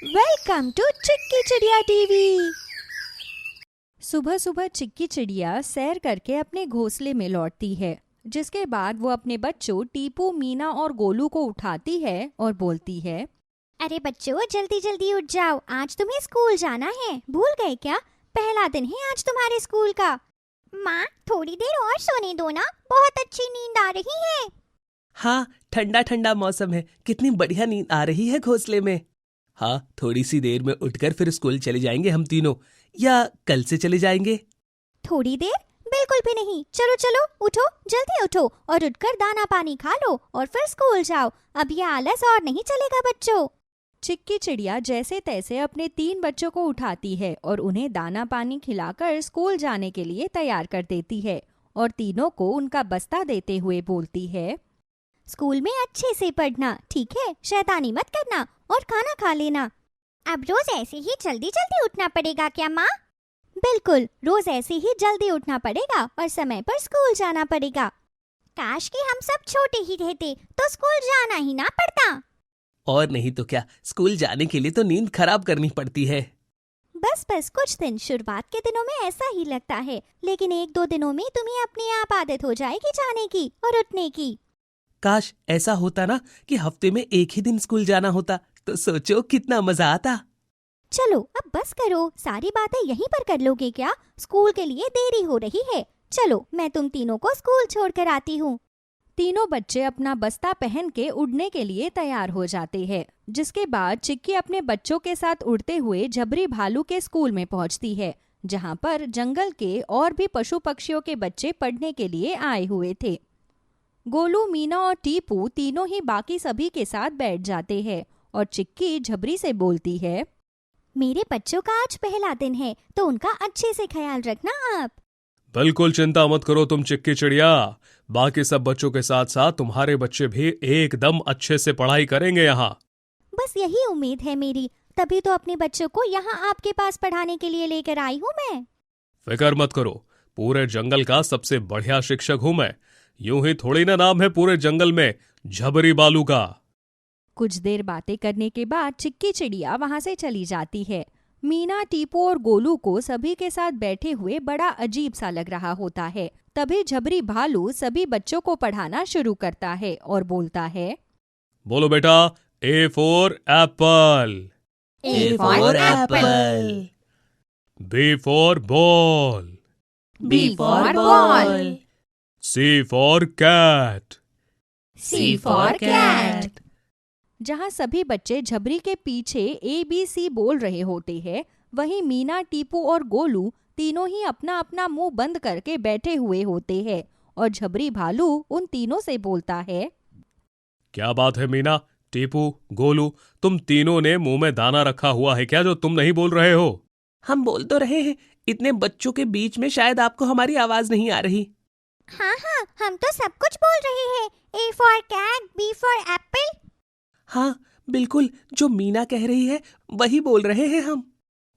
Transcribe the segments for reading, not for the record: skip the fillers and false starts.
Welcome to चिक्की चिड़िया TV. सुबह सुबह चिक्की चिड़िया सैर करके अपने घोंसले में लौटती है, जिसके बाद वो अपने बच्चों टीपू, मीना और गोलू को उठाती है और बोलती है, अरे बच्चों, जल्दी जल्दी उठ जाओ, आज तुम्हें स्कूल जाना है। भूल गए क्या? पहला दिन है आज तुम्हारे स्कूल का। माँ, थोड़ी देर और सोने दो ना, बहुत अच्छी नींद आ रही है। हाँ, ठंडा ठंडा मौसम है, कितनी बढ़िया नींद आ रही है घोंसले में। हाँ, थोड़ी सी देर में उठकर फिर स्कूल चले जाएंगे हम तीनों, या कल से चले जाएंगे? थोड़ी देर? बिल्कुल भी नहीं। चलो चलो, उठो, जल्दी उठो और उठकर दाना पानी खा लो और फिर स्कूल जाओ। अब ये आलस और नहीं चलेगा बच्चों। चिक्की चिड़िया जैसे तैसे अपने 3 बच्चों को उठाती है और उन्हें दाना पानी खिलाकर स्कूल जाने के लिए तैयार कर देती है और तीनों को उनका बस्ता देते हुए बोलती है, स्कूल में अच्छे से पढ़ना, ठीक है? शैतानी मत करना और खाना खा लेना। अब रोज ऐसे ही जल्दी जल्दी उठना पड़ेगा क्या माँ? बिल्कुल, रोज ऐसे ही जल्दी उठना पड़ेगा और समय पर स्कूल जाना पड़ेगा। काश कि हम सब छोटे ही रहते तो स्कूल जाना ही ना पड़ता। और नहीं तो क्या, स्कूल जाने के लिए तो नींद खराब करनी पड़ती है। बस कुछ दिन शुरुआत के दिनों में ऐसा ही लगता है, लेकिन 1-2 दिनों में तुम्हें अपने आप आदत हो जाएगी जाने की और उठने की। काश ऐसा होता ना कि हफ्ते में एक ही दिन स्कूल जाना होता, तो सोचो कितना मजा आता। चलो अब बस करो, सारी बातें यहीं पर कर लोगे क्या? स्कूल के लिए देरी हो रही है। चलो, मैं तुम तीनों को स्कूल छोड़कर आती हूँ। तीनों बच्चे अपना बस्ता पहन के उड़ने के लिए तैयार हो जाते हैं, जिसके बाद चिक्की अपने बच्चों के साथ उड़ते हुए झबरी भालू के स्कूल में पहुंचती है, जहां पर जंगल के और भी पशु पक्षियों के बच्चे पढ़ने के लिए आए हुए थे। गोलू, मीना और टीपू तीनों ही बाकी सभी के साथ बैठ जाते हैं और चिक्की झबरी से बोलती है, मेरे बच्चों का आज पहला दिन है, तो उनका अच्छे से ख्याल रखना आप। बिल्कुल चिंता मत करो तुम चिक्की चिड़िया, बाकी सब बच्चों के साथ साथ तुम्हारे बच्चे भी एकदम अच्छे से पढ़ाई करेंगे यहाँ। बस यही उम्मीद है मेरी, तभी तो अपने बच्चों को यहाँ आपके पास पढ़ाने के लिए लेकर आई हूँ मैं। फिक्र मत करो, पूरे जंगल का सबसे बढ़िया शिक्षक हूँ मैं। यूं ही थोड़ी ना नाम है पूरे जंगल में झबरी बालू का। कुछ देर बातें करने के बाद चिक्की चिड़िया वहां से चली जाती है। मीना, टीपू और गोलू को सभी के साथ बैठे हुए बड़ा अजीब सा लग रहा होता है। तभी झबरी भालू सभी बच्चों को पढ़ाना शुरू करता है और बोलता है, बोलो बेटा, A for apple, A for apple, B for ball, B for ball, C for cat, C for cat. जहां सभी बच्चे झबरी के पीछे ABC बोल रहे होते हैं, वहीं मीना, टीपू और गोलू तीनों ही अपना अपना मुंह बंद करके बैठे हुए होते हैं और झबरी भालू उन तीनों से बोलता है, क्या बात है मीना, टीपू, गोलू, तुम तीनों ने मुंह में दाना रखा हुआ है क्या जो तुम नहीं बोल रहे हो? हम बोल तो रहे हैं, इतने बच्चों के बीच में शायद आपको हमारी आवाज नहीं आ रही। हाँ हाँ, हम तो सब कुछ बोल रहे हैं। A for cat, B for apple. हाँ बिल्कुल, जो मीना कह रही है वही बोल रहे हैं हम।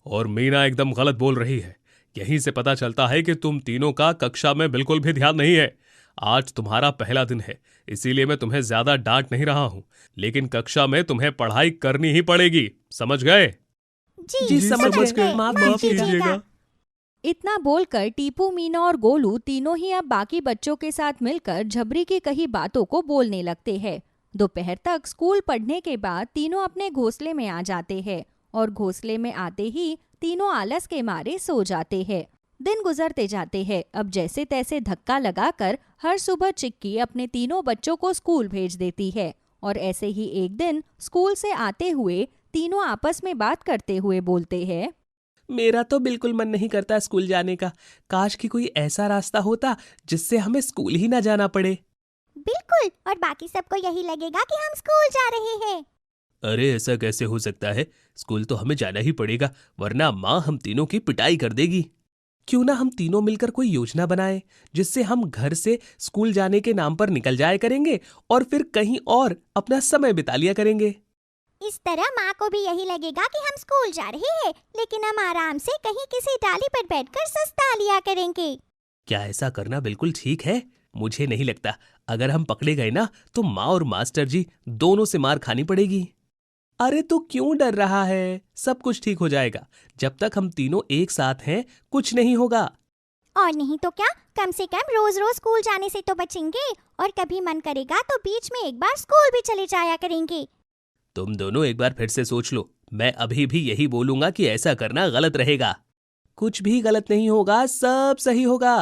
और मीना एकदम गलत बोल रही है। यहीं से पता चलता है कि तुम तीनों का कक्षा में बिल्कुल भी ध्यान नहीं है। आज तुम्हारा पहला दिन है, इसीलिए मैं तुम्हें ज्यादा डांट नहीं रहा हूँ, लेकिन कक्षा में तुम्हें पढ़ाई करनी ही पड़ेगी, समझ गए? जी समझ गए, माफ माफ कीजिएगा। इतना बोलकर टीपू, मीना और गोलू तीनों ही अब बाकी बच्चों के साथ मिलकर झबरी की कही बातों को बोलने लगते हैं। दोपहर तक स्कूल पढ़ने के बाद तीनों अपने घोंसले में आ जाते हैं और घोंसले में आते ही तीनों आलस के मारे सो जाते हैं। दिन गुजरते जाते हैं। अब जैसे तैसे धक्का लगाकर हर सुबह चिक्की अपने तीनों बच्चों को स्कूल भेज देती है और ऐसे ही एक दिन स्कूल से आते हुए तीनों आपस में बात करते हुए बोलते हैं, मेरा तो बिल्कुल मन नहीं करता स्कूल जाने का। काश कि कोई ऐसा रास्ता होता जिससे हमें स्कूल ही ना जाना पड़े। बिल्कुल, और बाकी सबको यही लगेगा कि हम स्कूल जा रहे हैं। अरे ऐसा कैसे हो सकता है, स्कूल तो हमें जाना ही पड़ेगा, वरना माँ हम तीनों की पिटाई कर देगी। क्यों ना हम तीनों मिलकर कोई योजना बनाएं जिससे हम घर से स्कूल जाने के नाम पर निकल जाया करेंगे और फिर कहीं और अपना समय बिता लिया करेंगे। इस तरह माँ को भी यही लगेगा कि हम स्कूल जा रहे हैं, लेकिन हम आराम से कहीं किसी डाली पर बैठकर सस्ता लिया करेंगे। क्या ऐसा करना बिल्कुल ठीक है? मुझे नहीं लगता। अगर हम पकड़े गए ना तो माँ और मास्टर जी दोनों से मार खानी पड़ेगी। अरे तो क्यों डर रहा है? सब कुछ ठीक हो जाएगा। जब तक हम तीनों एक साथ हैं कुछ नहीं होगा। और नहीं तो क्या, कम से कम रोज रोज स्कूल जाने से तो बचेंगे, और कभी मन करेगा तो बीच में एक बार स्कूल भी चले जाया करेंगे। तुम दोनों एक बार फिर से सोच लो। मैं अभी भी यही बोलूंगा कि ऐसा करना गलत रहेगा। कुछ भी गलत नहीं होगा, सब सही होगा।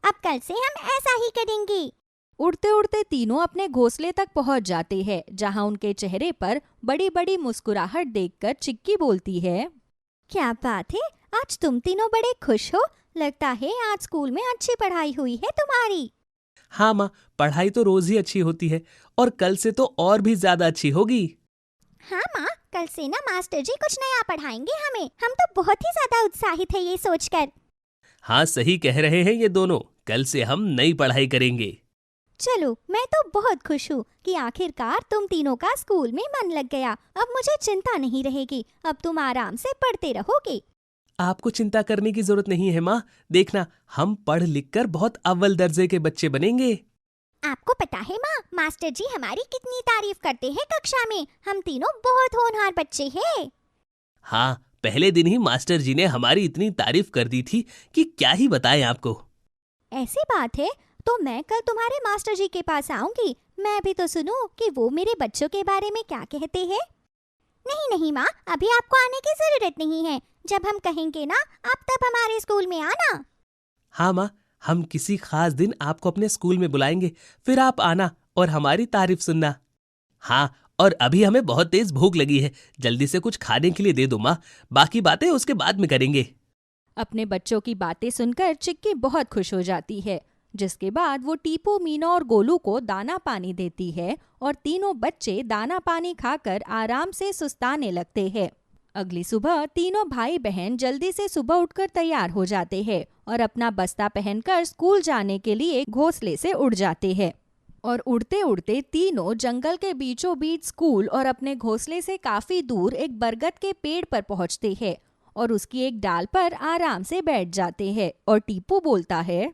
अब कल से हम ऐसा ही करेंगे। उड़ते उड़ते तीनों अपने घोंसले तक पहुंच जाते हैं, जहां उनके चेहरे पर बड़ी बड़ी मुस्कुराहट देखकर चिक्की बोलती है, क्या बात है, आज तुम तीनों बड़े खुश हो। लगता है आज स्कूल में अच्छी पढ़ाई हुई है तुम्हारी। हाँ माँ, पढ़ाई तो रोज ही अच्छी होती है और कल से तो और भी ज्यादा अच्छी होगी। हाँ माँ, कल से ना मास्टर जी कुछ नया पढ़ाएंगे हमें। हम तो बहुत ही ज्यादा उत्साहित है ये सोचकर। हाँ सही कह रहे हैं ये दोनों। कल से हम नई पढ़ाई करेंगे। चलो, मैं तो बहुत खुश हूँ कि आखिरकार तुम तीनों का स्कूल में मन लग गया। अब मुझे चिंता नहीं रहेगी, अब तुम आराम से पढ़ते रहोगे। आपको चिंता करने की जरूरत नहीं है माँ। देखना, हम पढ़ लिख कर बहुत अव्वल दर्जे के बच्चे बनेंगे। आपको पता है माँ, मास्टर जी हमारी कितनी तारीफ करते हैं कक्षा में। हम तीनों बहुत होनहार बच्चे हैं। हाँ, पहले दिन ही मास्टर जी ने हमारी इतनी तारीफ कर दी थी कि क्या ही बताएं आपको। ऐसी बात है तो मैं कल तुम्हारे मास्टर जी के पास आऊंगी। मैं भी तो सुनूं कि वो मेरे बच्चों के बारे में क्या कहते हैं। नहीं नहीं माँ, अभी आपको आने की जरूरत नहीं है। जब हम कहेंगे ना, आप तब हमारे स्कूल में आना। हाँ माँ, हम किसी खास दिन आपको अपने स्कूल में बुलाएंगे, फिर आप आना और हमारी तारीफ सुनना। हाँ, और अभी हमें बहुत तेज भूख लगी है, जल्दी से कुछ खाने के लिए दे दो माँ। बाकी बातें उसके बाद में करेंगे। अपने बच्चों की बातें सुनकर चिक्की बहुत खुश हो जाती है, जिसके बाद वो टीपू, मीना और गोलू को दाना पानी देती है और तीनों बच्चे दाना पानी खाकर आराम से सुस्ताने लगते हैं। अगली सुबह तीनों भाई बहन जल्दी से सुबह उठकर तैयार हो जाते हैं और अपना बस्ता पहनकर स्कूल जाने के लिए घोंसले से उड़ जाते हैं। और उड़ते उड़ते तीनों जंगल के बीचों बीच स्कूल और अपने घोंसले से काफी दूर एक बरगद के पेड़ पर पहुंचते हैं और उसकी एक डाल पर आराम से बैठ जाते हैं। और टीपू बोलता है,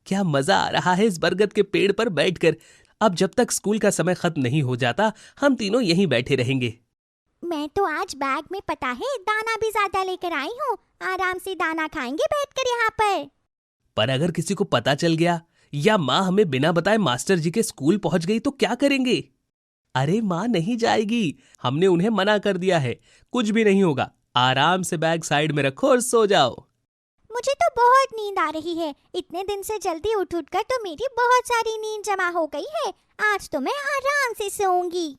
क्या मजा आ रहा है इस बरगद के पेड़ पर बैठकर। अब जब तक स्कूल का समय खत्म नहीं हो जाता, हम तीनों यहीं बैठे रहेंगे। मैं तो आज बैग में पता है दाना भी ज्यादा लेकर आई हूँ। आराम से दाना खाएंगे बैठकर यहाँ पर अगर किसी को पता चल गया या माँ हमें बिना बताए मास्टर जी के स्कूल पहुंच गई तो क्या करेंगे? अरे माँ नहीं जाएगी, हमने उन्हें मना कर दिया है। कुछ भी नहीं होगा, आराम से बैग साइड में रखो और सो जाओ। मुझे तो बहुत नींद आ रही है। इतने दिन से जल्दी उठ कर तो मेरी बहुत सारी नींद जमा हो गई है। आज तो मैं आराम से सोऊंगी।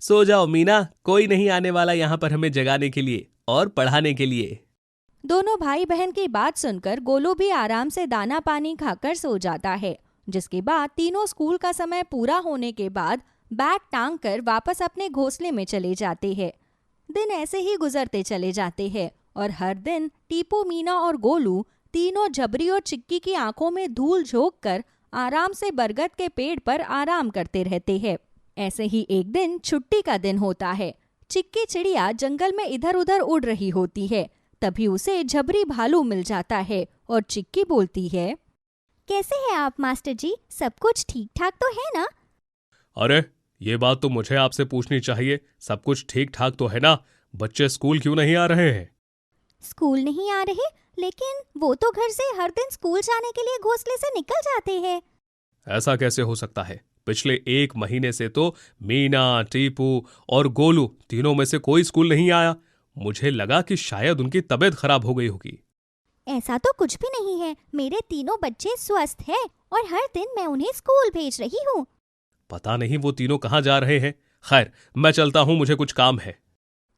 सो जाओ मीना, कोई नहीं आने वाला यहाँ पर हमें जगाने के लिए और पढ़ाने के लिए। दोनों भाई बहन की बात सुनकर गोलू भी आराम से दाना पानी खाकर सो जाता है, जिसके बाद तीनों स्कूल का समय पूरा होने के बाद बैग टांग कर वापस अपने घोंसले में चले जाते हैं। दिन ऐसे ही गुजरते चले जाते हैं और हर दिन टीपू, मीना और गोलू तीनों झबरी और चिक्की की आंखों में धूल झोंक कर आराम से बरगद के पेड़ पर आराम करते रहते हैं। ऐसे ही एक दिन छुट्टी का दिन होता है। चिक्की चिड़िया जंगल में इधर उधर उड़ रही होती है, तभी उसे झबरी भालू मिल जाता है और चिक्की बोलती है, कैसे हैं आप मास्टर जी? सब कुछ ठीक ठाक तो है ना? अरे ये बात तो मुझे आपसे पूछनी चाहिए। सब कुछ ठीक ठाक तो है ना? बच्चे स्कूल क्यों नहीं आ रहे हैं? स्कूल नहीं आ रहे, लेकिन वो तो घर से हर दिन स्कूल जाने के लिए घोंसले से निकल जाते हैं। ऐसा कैसे हो सकता है? पिछले 1 महीने से तो मीना, टीपू और गोलू तीनों में से कोई स्कूल नहीं आया। मुझे लगा कि शायद उनकी तबीयत खराब हो गई होगी। ऐसा तो कुछ भी नहीं है। मेरे तीनों बच्चे स्वस्थ हैं और हर दिन मैं उन्हें स्कूल भेज रही हूँ। पता नहीं वो तीनों कहाँ जा रहे हैं। खैर, मैं चलता हूँ, मुझे कुछ काम है।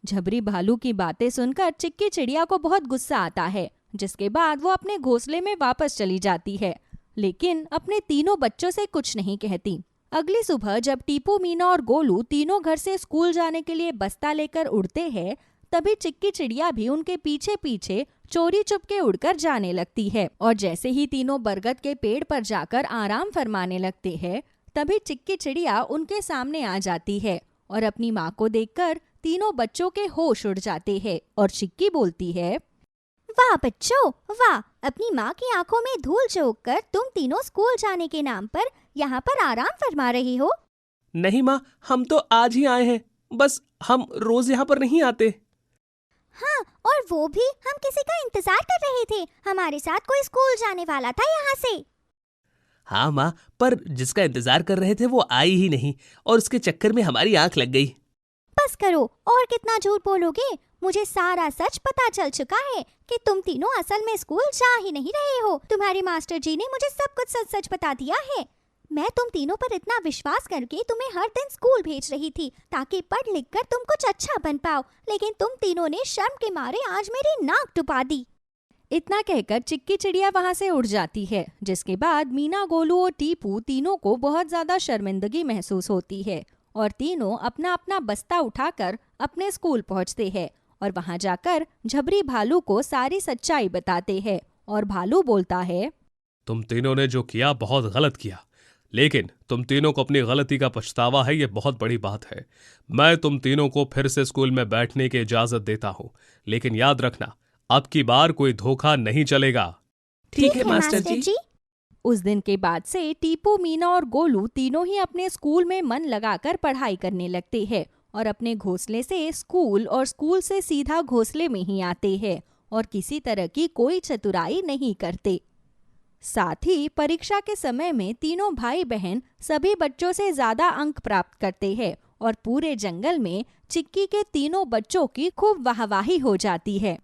झबरी भालू की बातें सुनकर चिक्की चिड़िया को बहुत गुस्सा आता है, जिसके बाद वो अपने घोंसले में वापस चली जाती है, लेकिन अपने तीनों बच्चों से कुछ नहीं कहती। अगली सुबह जब टीपू, मीना और गोलू तीनों घर से स्कूल जाने के लिए बस्ता लेकर उड़ते हैं, तभी चिक्की चिड़िया भी उनके पीछे पीछे चोरी चुपके उड़कर जाने लगती है। और जैसे ही तीनों बरगद के पेड़ पर जाकर आराम फरमाने लगते हैं, तभी चिक्की चिड़िया उनके सामने आ जाती है और अपनी माँ को देखकर तीनों बच्चों के होश उड़ जाते हैं। और चिक्की बोलती है, वाह बच्चों वाह, अपनी माँ की आंखों में धूल झोंक कर तुम तीनों स्कूल जाने के नाम पर यहाँ पर आराम फरमा रही हो। नहीं माँ, हम तो आज ही आए हैं। बस हम रोज यहाँ पर नहीं आते। हाँ, और वो भी हम किसी का इंतजार कर रहे थे। हमारे साथ कोई स्कूल जाने वाला था यहाँ से। हाँ माँ, पर जिसका इंतजार कर रहे थे वो आई ही नहीं और उसके चक्कर में हमारी आंख लग गई। बस करो, और कितना झूठ बोलोगे? मुझे सारा सच पता चल चुका है कि तुम तीनों असल में स्कूल जा ही नहीं रहे हो। तुम्हारे मास्टर जी ने मुझे सब कुछ सच सच बता दिया है। मैं तुम तीनों पर इतना विश्वास करके तुम्हें हर दिन स्कूल भेज रही थी ताकि पढ़ लिख कर तुम कुछ अच्छा बन पाओ, लेकिन तुम तीनों ने शर्म के मारे आज मेरी नाक डुबा दी। इतना कहकर चिक्की चिड़िया वहां से उड़ जाती है, जिसके बाद मीना, गोलू और टीपू तीनों को बहुत ज्यादा शर्मिंदगी महसूस होती है और तीनों अपना अपना बस्ता उठाकर अपने स्कूल पहुंचते हैं और वहां जाकर झबरी भालू को सारी सच्चाई बताते हैं। और भालू बोलता है, तुम तीनों ने जो किया बहुत गलत किया, लेकिन तुम तीनों को अपनी गलती का पछतावा है, ये बहुत बड़ी बात है। मैं तुम तीनों को फिर से स्कूल में बैठने की इजाजत देता हूँ, लेकिन याद रखना अब की बार कोई धोखा नहीं चलेगा। ठीक है मास्टर जी। उस दिन के बाद से टीपू, मीना और गोलू तीनों ही अपने स्कूल में मन लगाकर पढ़ाई करने लगते हैं और अपने घोंसले से स्कूल और स्कूल से सीधा घोंसले में ही आते हैं और किसी तरह की कोई चतुराई नहीं करते। साथ ही परीक्षा के समय में तीनों भाई बहन सभी बच्चों से ज्यादा अंक प्राप्त करते हैं और पूरे जंगल में चिक्की के तीनों बच्चों की खूब वाहवाही हो जाती है।